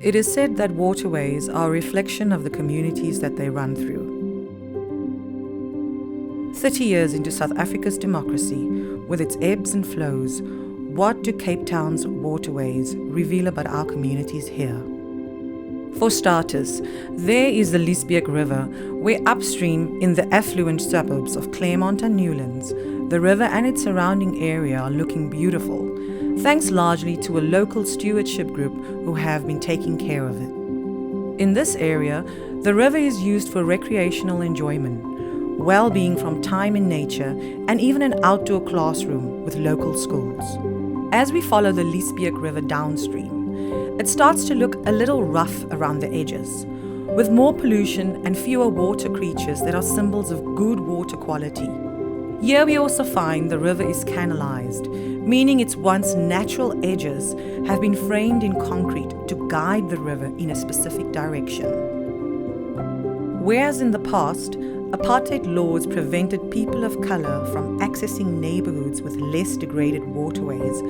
It is said that waterways are a reflection of the communities that they run through. 30 years into South Africa's democracy, with its ebbs and flows, what do Cape Town's waterways reveal about our communities here? For starters, there is the Leesbeek River, where upstream in the affluent suburbs of Claremont and Newlands, the river and its surrounding area are looking beautiful, thanks largely to a local stewardship group who have been taking care of it. In this area, the river is used for recreational enjoyment, well-being from time in nature, and even an outdoor classroom with local schools. As we follow the Leesbeek River downstream, it starts to look a little rough around the edges, with more pollution and fewer water creatures that are symbols of good water quality. Here we also find the river is canalized, meaning its once natural edges have been framed in concrete to guide the river in a specific direction. Whereas in the past, apartheid laws prevented people of colour from accessing neighbourhoods with less degraded waterways,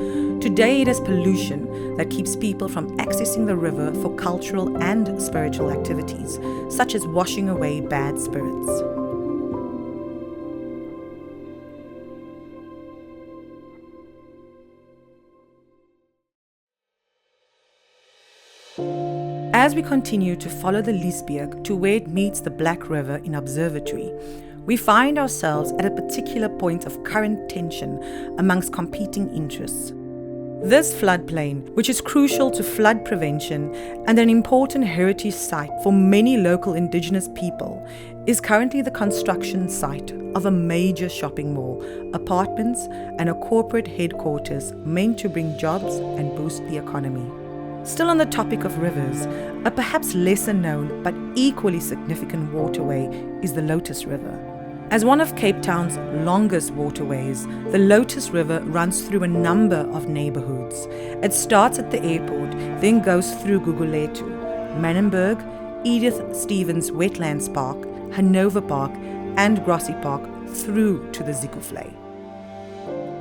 today it is pollution that keeps people from accessing the river for cultural and spiritual activities, such as washing away bad spirits. As we continue to follow the Leesbeek to where it meets the Black River in Observatory, we find ourselves at a particular point of current tension amongst competing interests. This floodplain, which is crucial to flood prevention and an important heritage site for many local Indigenous people, is currently the construction site of a major shopping mall, apartments, and a corporate headquarters meant to bring jobs and boost the economy. Still on the topic of rivers, a perhaps lesser known but equally significant waterway is the Lotus River. As one of Cape Town's longest waterways, the Lotus River runs through a number of neighbourhoods. It starts at the airport, then goes through Gugulethu, Manenberg, Edith Stevens Wetlands Park, Hanover Park and Grossie Park through to the Zikuflei.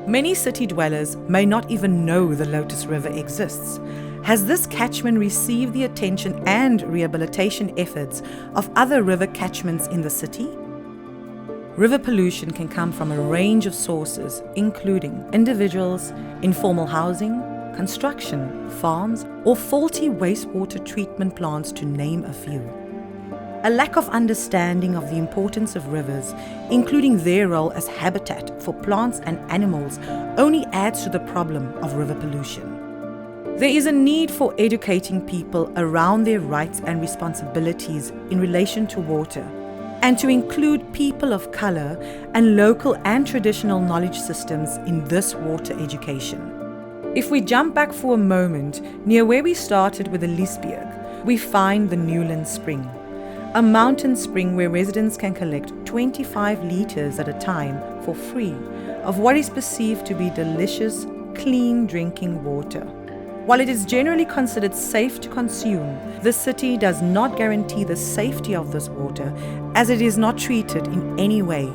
Many city dwellers may not even know the Lotus River exists. Has this catchment received the attention and rehabilitation efforts of other river catchments in the city? River pollution can come from a range of sources, including individuals, informal housing, construction, farms, or faulty wastewater treatment plants, to name a few. A lack of understanding of the importance of rivers, including their role as habitat for plants and animals, only adds to the problem of river pollution. There is a need for educating people around their rights and responsibilities in relation to water, and to include people of colour and local and traditional knowledge systems in this water education. If we jump back for a moment, near where we started with the Leesbeek, we find the Newlands Spring, a mountain spring where residents can collect 25 litres at a time for free of what is perceived to be delicious, clean drinking water. While it is generally considered safe to consume, the city does not guarantee the safety of this water, as it is not treated in any way.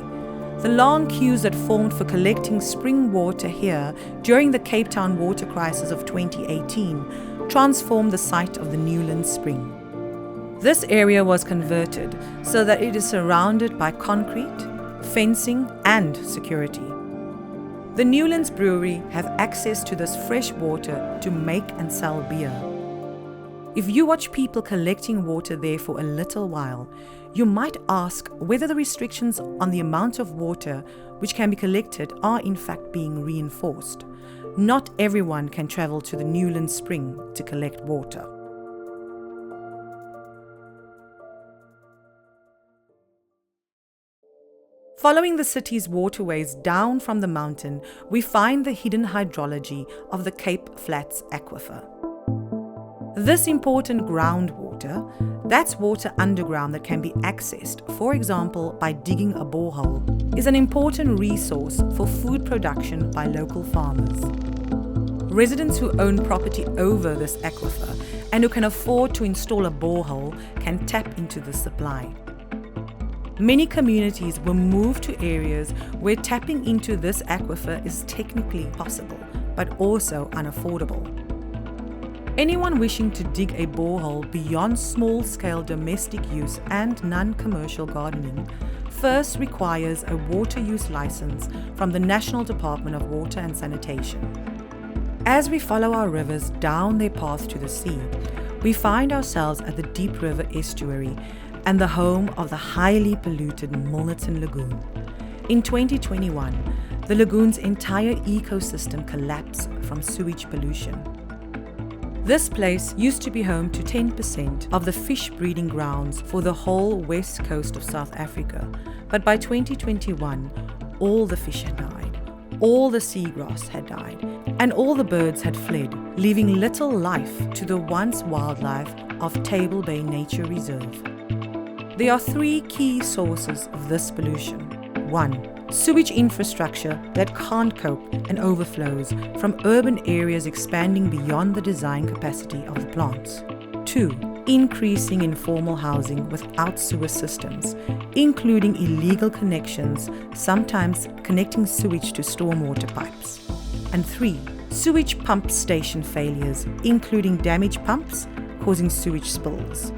The long queues that formed for collecting spring water here during the Cape Town water crisis of 2018 transformed the site of the Newlands Spring. This area was converted so that it is surrounded by concrete, fencing, and security. The Newlands Brewery have access to this fresh water to make and sell beer. If you watch people collecting water there for a little while, you might ask whether the restrictions on the amount of water which can be collected are in fact being reinforced. Not everyone can travel to the Newlands Spring to collect water. Following the city's waterways down from the mountain, we find the hidden hydrology of the Cape Flats Aquifer. This important groundwater, that's water underground that can be accessed, for example, by digging a borehole, is an important resource for food production by local farmers. Residents who own property over this aquifer and who can afford to install a borehole can tap into the supply. Many communities will move to areas where tapping into this aquifer is technically possible, but also unaffordable. Anyone wishing to dig a borehole beyond small-scale domestic use and non-commercial gardening first requires a water use license from the National Department of Water and Sanitation. As we follow our rivers down their path to the sea, we find ourselves at the Deep River estuary and the home of the highly polluted Milnerton Lagoon. In 2021, the lagoon's entire ecosystem collapsed from sewage pollution. This place used to be home to 10% of the fish breeding grounds for the whole west coast of South Africa, but by 2021, all the fish had died, all the seagrass had died, and all the birds had fled, leaving little life to the once wildlife of Table Bay Nature Reserve. There are three key sources of this pollution. 1. Sewage infrastructure that can't cope and overflows from urban areas expanding beyond the design capacity of the plants. 2. Increasing informal housing without sewer systems, including illegal connections, sometimes connecting sewage to stormwater pipes. And 3. Sewage pump station failures, including damaged pumps causing sewage spills.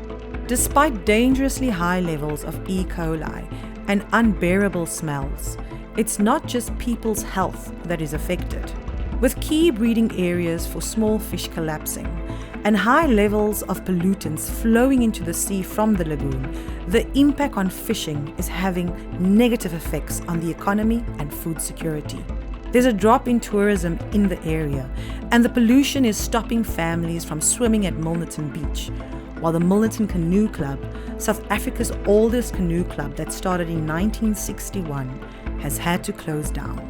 Despite dangerously high levels of E. coli and unbearable smells, it's not just people's health that is affected. With key breeding areas for small fish collapsing and high levels of pollutants flowing into the sea from the lagoon, the impact on fishing is having negative effects on the economy and food security. There's a drop in tourism in the area, and the pollution is stopping families from swimming at Milnerton Beach, while the Milnerton Canoe Club, South Africa's oldest canoe club that started in 1961, has had to close down.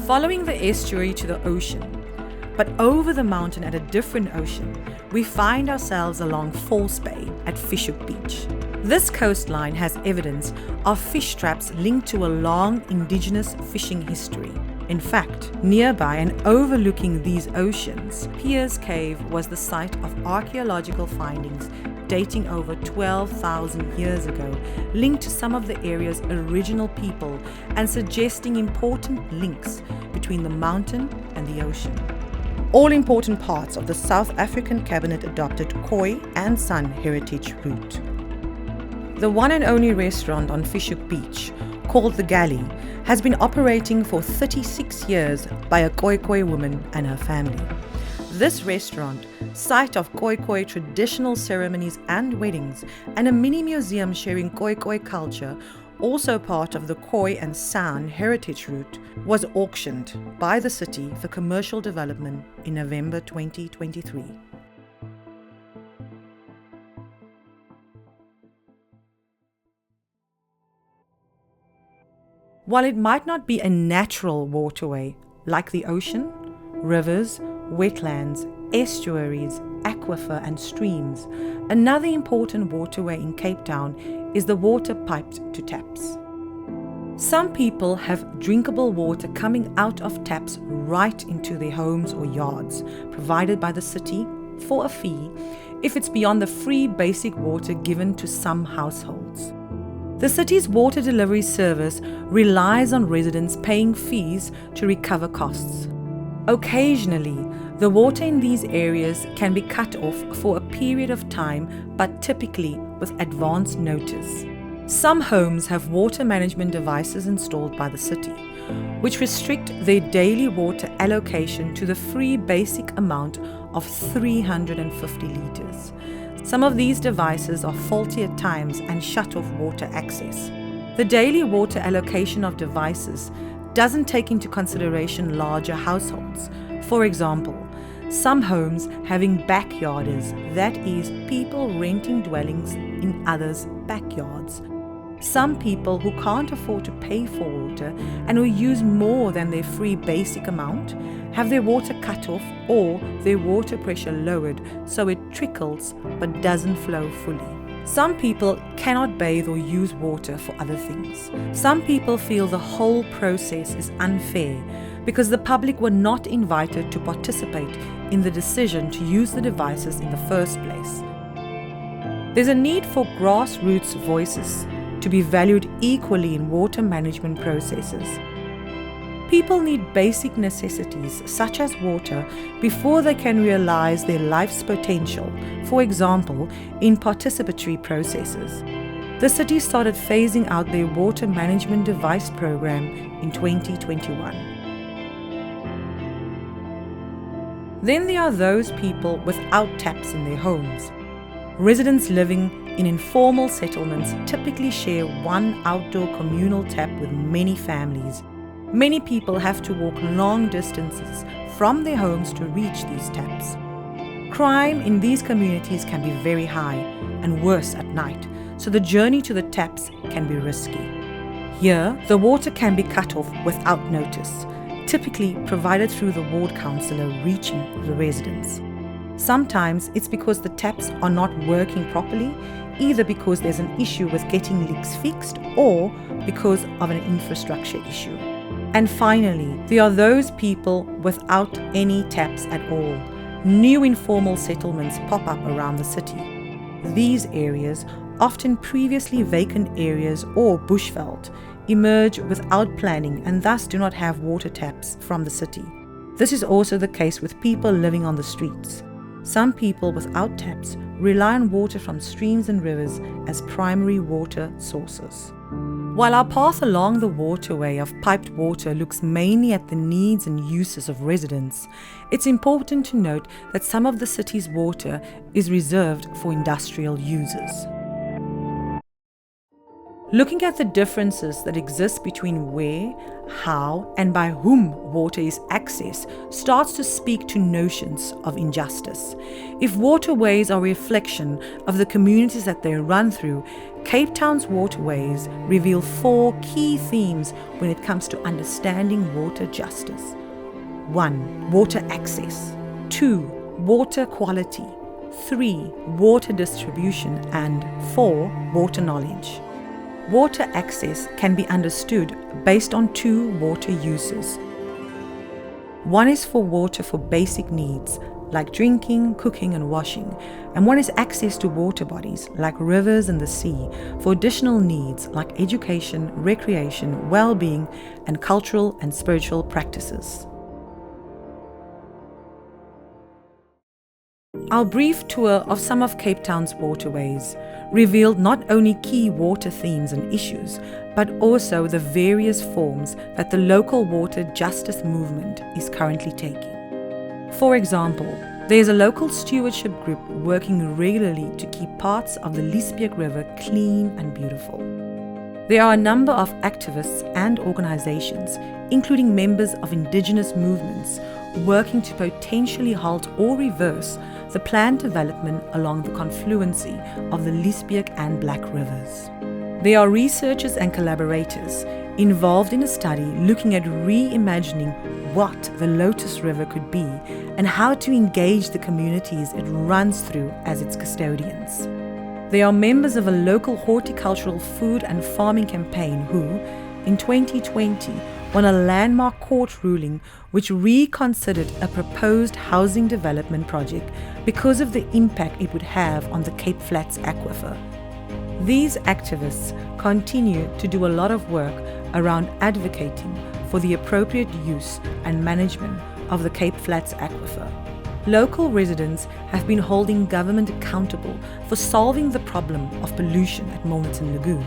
Following the estuary to the ocean, but over the mountain at a different ocean, we find ourselves along False Bay at Fishhook Beach. This coastline has evidence of fish traps linked to a long indigenous fishing history. In fact, nearby and overlooking these oceans, Piers Cave was the site of archaeological findings dating over 12,000 years ago, linked to some of the area's original people and suggesting important links between the mountain and the ocean. All important parts of the South African Cabinet adopted Khoi and San heritage route. The one and only restaurant on Fishhook Beach, called The Galley, has been operating for 36 years by a Khoi woman and her family. This restaurant, site of Khoi traditional ceremonies and weddings, and a mini museum sharing Khoi culture, also part of the Khoi and San heritage route, was auctioned by the city for commercial development in November 2023. While it might not be a natural waterway like the ocean, rivers, wetlands, estuaries, aquifer and streams, another important waterway in Cape Town is the water piped to taps. Some people have drinkable water coming out of taps right into their homes or yards, provided by the city for a fee if it's beyond the free basic water given to some households. The city's water delivery service relies on residents paying fees to recover costs. Occasionally, the water in these areas can be cut off for a period of time, but typically with advance notice. Some homes have water management devices installed by the city, which restrict their daily water allocation to the free basic amount of 350 litres. Some of these devices are faulty at times and shut off water access. The daily water allocation of devices doesn't take into consideration larger households. For example, some homes having backyarders, that is, people renting dwellings in others' backyards. Some people who can't afford to pay for water and who use more than their free basic amount have their water cut off or their water pressure lowered so it trickles but doesn't flow fully. Some people cannot bathe or use water for other things. Some people feel the whole process is unfair because the public were not invited to participate in the decision to use the devices in the first place. There's a need for grassroots voices to be valued equally in water management processes. People need basic necessities such as water before they can realize their life's potential, for example, in participatory processes. The city started phasing out their water management device program in 2021. Then there are those people without taps in their homes. Residents living in informal settlements typically share one outdoor communal tap with many families. Many people have to walk long distances from their homes to reach these taps. Crime in these communities can be very high and worse at night, so the journey to the taps can be risky. Here, the water can be cut off without notice, typically provided through the ward councillor reaching the residents. Sometimes it's because the taps are not working properly, either because there's an issue with getting leaks fixed or because of an infrastructure issue. And finally, there are those people without any taps at all. New informal settlements pop up around the city. These areas, often previously vacant areas or bushveld, emerge without planning and thus do not have water taps from the city. This is also the case with people living on the streets. Some people without taps rely on water from streams and rivers as primary water sources. While our path along the waterway of piped water looks mainly at the needs and uses of residents, it's important to note that some of the city's water is reserved for industrial users. Looking at the differences that exist between where, how, and by whom water is accessed starts to speak to notions of injustice. If waterways are a reflection of the communities that they run through, Cape Town's waterways reveal 4 key themes when it comes to understanding water justice. 1. Water access. 2. Water quality. 3. Water distribution. And 4. Water knowledge. Water access can be understood based on 2 water uses. One is for water for basic needs, like drinking, cooking, and washing, and one is access to water bodies, like rivers and the sea, for additional needs like education, recreation, well-being, and cultural and spiritual practices. Our brief tour of some of Cape Town's waterways revealed not only key water themes and issues, but also the various forms that the local water justice movement is currently taking. For example, there is a local stewardship group working regularly to keep parts of the Liesbeek River clean and beautiful. There are a number of activists and organizations, including members of indigenous movements, working to potentially halt or reverse the planned development along the confluency of the Liesbeek and Black Rivers. There are researchers and collaborators involved in a study looking at reimagining what the Lotus River could be and how to engage the communities it runs through as its custodians. They are members of a local horticultural food and farming campaign who, in 2020, won a landmark court ruling which reconsidered a proposed housing development project because of the impact it would have on the Cape Flats aquifer. These activists continue to do a lot of work around advocating for the appropriate use and management of the Cape Flats aquifer. Local residents have been holding government accountable for solving the problem of pollution at Milnerton Lagoon,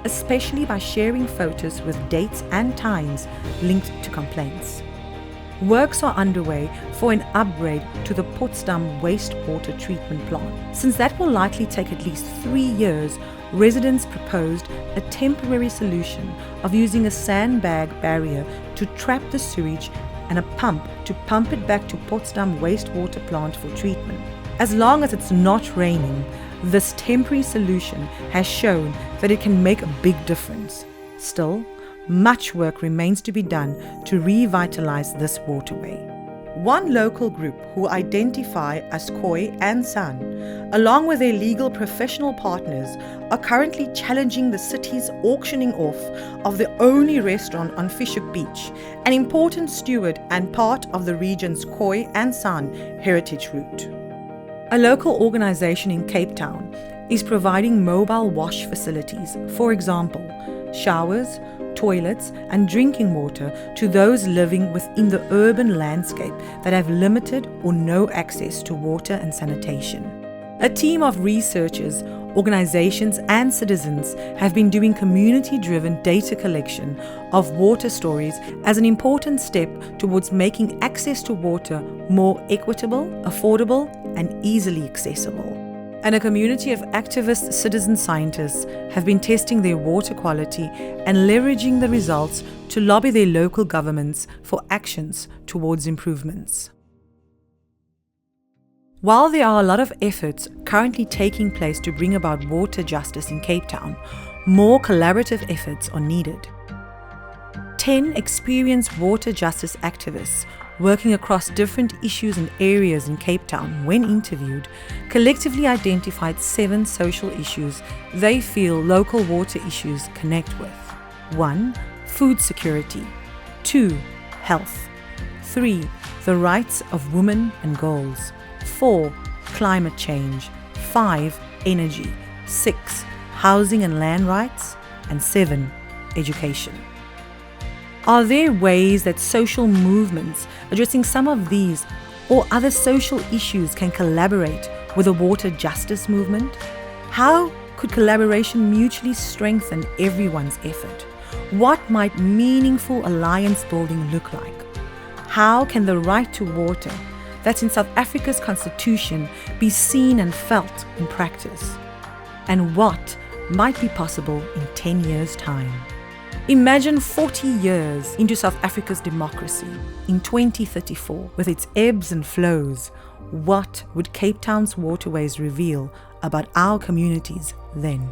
especially by sharing photos with dates and times linked to complaints. Works are underway for an upgrade to the Potsdam wastewater treatment plant. Since that will likely take at least 3 years, residents proposed a temporary solution of using a sandbag barrier to trap the sewage and a pump to pump it back to Potsdam wastewater plant for treatment. As long as it's not raining, this temporary solution has shown that it can make a big difference. Still, much work remains to be done to revitalize this waterway. One local group who identify as Khoi and San, along with their legal professional partners, are currently challenging the city's auctioning off of the only restaurant on Fishhook Beach, an important steward and part of the region's Khoi and San heritage route. A local organization in Cape Town is providing mobile wash facilities. For example, showers, toilets, and drinking water to those living within the urban landscape that have limited or no access to water and sanitation. A team of researchers, organizations, and citizens have been doing community-driven data collection of water stories as an important step towards making access to water more equitable, affordable, and easily accessible. And a community of activist citizen scientists have been testing their water quality and leveraging the results to lobby their local governments for actions towards improvements. While there are a lot of efforts currently taking place to bring about water justice in Cape Town, more collaborative efforts are needed. 10 experienced water justice activists working across different issues and areas in Cape Town, when interviewed, collectively identified 7 social issues they feel local water issues connect with. 1. Food security. 2. Health. 3. The rights of women and girls. 4. Climate change. 5. Energy. 6. Housing and land rights. And 7. Education. Are there ways that social movements addressing some of these or other social issues can collaborate with the water justice movement? How could collaboration mutually strengthen everyone's effort? What might meaningful alliance building look like? How can the right to water that's in South Africa's constitution be seen and felt in practice? And what might be possible in 10 years' time? Imagine 40 years into South Africa's democracy, in 2034, with its ebbs and flows. What would Cape Town's waterways reveal about our communities then?